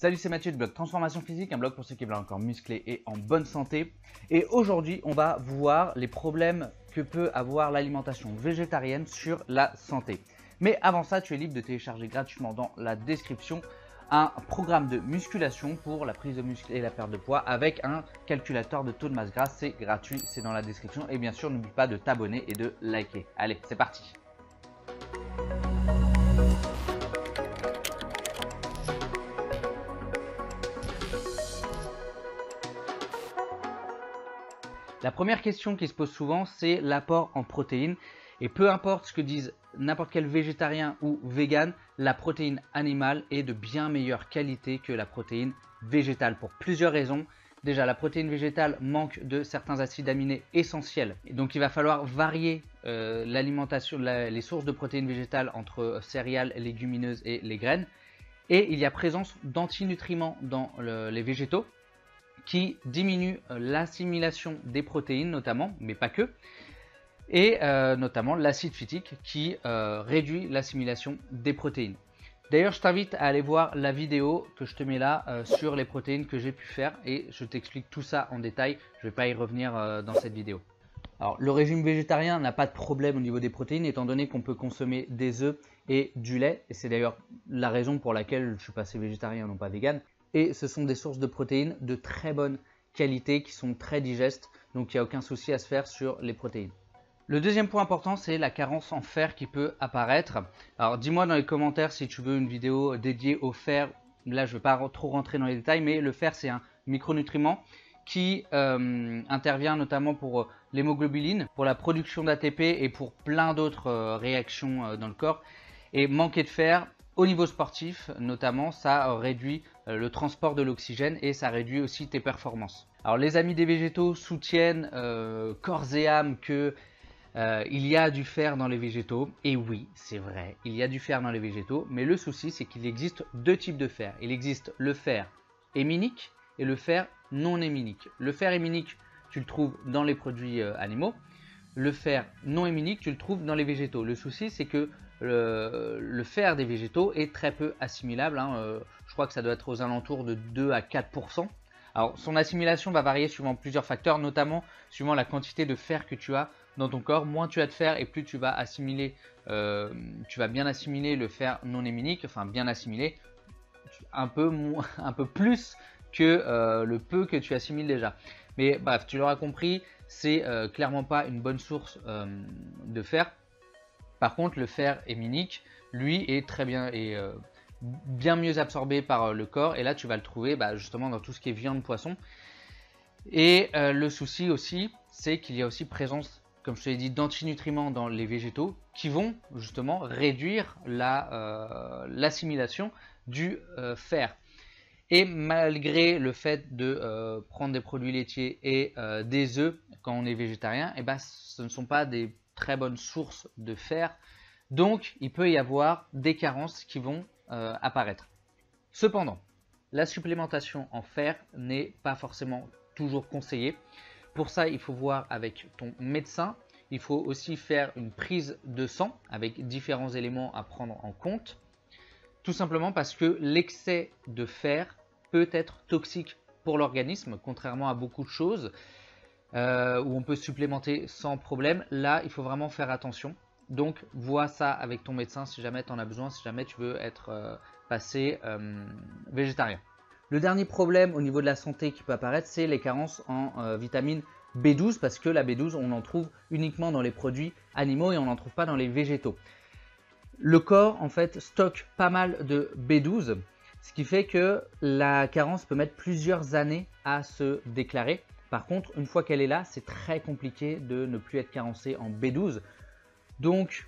Salut, c'est Mathieu du blog Transformation Physique, un blog pour ceux qui veulent encore muscler et en bonne santé. Et aujourd'hui, on va voir les problèmes que peut avoir l'alimentation végétarienne sur la santé. Mais avant ça, tu es libre de télécharger gratuitement dans la description un programme de musculation pour la prise de muscle et la perte de poids avec un calculateur de taux de masse grasse. C'est gratuit, c'est dans la description. Et bien sûr, n'oublie pas de t'abonner et de liker. Allez, c'est parti! La première question qui se pose souvent, c'est l'apport en protéines. Et peu importe ce que disent n'importe quel végétarien ou vegan, la protéine animale est de bien meilleure qualité que la protéine végétale pour plusieurs raisons. Déjà, la protéine végétale manque de certains acides aminés essentiels. Et donc, il va falloir varier l'alimentation, les sources de protéines végétales entre céréales, légumineuses et les graines. Et il y a présence d'antinutriments dans les végétaux, qui diminue l'assimilation des protéines notamment, mais pas que, et notamment l'acide phytique qui réduit l'assimilation des protéines. D'ailleurs, je t'invite à aller voir la vidéo que je te mets là sur les protéines que j'ai pu faire et je t'explique tout ça en détail. Je ne vais pas y revenir dans cette vidéo. Alors, le régime végétarien n'a pas de problème au niveau des protéines étant donné qu'on peut consommer des œufs et du lait. Et c'est d'ailleurs la raison pour laquelle je suis passé végétarien, non pas vegan. Et ce sont des sources de protéines de très bonne qualité qui sont très digestes, donc il n'y a aucun souci à se faire sur les protéines. Le deuxième point important, c'est la carence en fer qui peut apparaître. Alors dis-moi dans les commentaires si tu veux une vidéo dédiée au fer. Là, je ne vais pas trop rentrer dans les détails, mais le fer, c'est un micronutriment qui intervient notamment pour l'hémoglobuline, pour la production d'ATP et pour plein d'autres réactions dans le corps. Et manquer de fer, au niveau sportif, notamment, ça réduit le transport de l'oxygène et ça réduit aussi tes performances. Alors, les amis des végétaux soutiennent corps et âme que il y a du fer dans les végétaux. Et oui, c'est vrai, il y a du fer dans les végétaux. Mais le souci, c'est qu'il existe deux types de fer. Il existe le fer héminique et le fer non héminique. Le fer héminique, tu le trouves dans les produits animaux. Le fer non héminique, tu le trouves dans les végétaux. Le souci, c'est que le fer des végétaux est très peu assimilable. Je crois que ça doit être aux alentours de 2 à 4%. Alors, son assimilation va varier suivant plusieurs facteurs, notamment suivant la quantité de fer que tu as dans ton corps. Moins tu as de fer et plus tu vas assimiler, tu vas bien assimiler le fer non héminique, enfin bien assimiler, un peu plus que le peu que tu assimiles déjà. Mais bref, tu l'auras compris, c'est clairement pas une bonne source de fer. Par contre, le fer héminique, lui, est très bien et bien mieux absorbé par le corps. Et là, tu vas le trouver justement dans tout ce qui est viande, poisson. Et le souci aussi, c'est qu'il y a aussi présence, comme je te l'ai dit, d'antinutriments dans les végétaux qui vont justement réduire l'assimilation du fer. Et malgré le fait de prendre des produits laitiers et des œufs quand on est végétarien, ce ne sont pas des très bonnes sources de fer. Donc, il peut y avoir des carences qui vont apparaître. Cependant, la supplémentation en fer n'est pas forcément toujours conseillée. Pour ça, il faut voir avec ton médecin. Il faut aussi faire une prise de sang avec différents éléments à prendre en compte. Tout simplement parce que l'excès de fer peut être toxique pour l'organisme, contrairement à beaucoup de choses où on peut supplémenter sans problème. Là, il faut vraiment faire attention. Donc, vois ça avec ton médecin si jamais tu en as besoin, si jamais tu veux être passé végétarien. Le dernier problème au niveau de la santé qui peut apparaître, c'est les carences en vitamine B12 parce que la B12, on en trouve uniquement dans les produits animaux et on n'en trouve pas dans les végétaux. Le corps, en fait, stocke pas mal de B12, ce qui fait que la carence peut mettre plusieurs années à se déclarer. Par contre, une fois qu'elle est là, c'est très compliqué de ne plus être carencé en B12. Donc,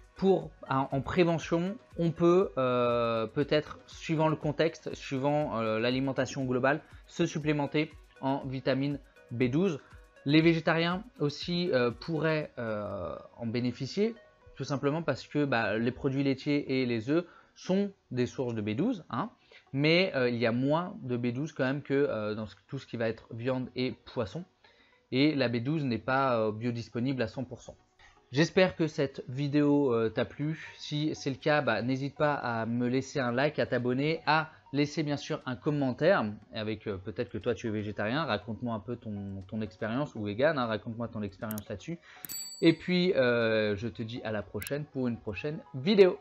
en prévention, on peut peut-être, suivant le contexte, suivant l'alimentation globale, se supplémenter en vitamine B12. Les végétariens aussi pourraient en bénéficier, tout simplement parce que les produits laitiers et les œufs sont des sources de B12, mais il y a moins de B12 quand même que dans tout ce qui va être viande et poisson. Et la B12 n'est pas biodisponible à 100%. J'espère que cette vidéo t'a plu. Si c'est le cas, n'hésite pas à me laisser un like, à t'abonner, à laisser bien sûr un commentaire avec peut-être que toi tu es végétarien, raconte-moi un peu ton expérience, ou vegan, hein, raconte-moi ton expérience là-dessus. Et puis je te dis à la prochaine pour une prochaine vidéo.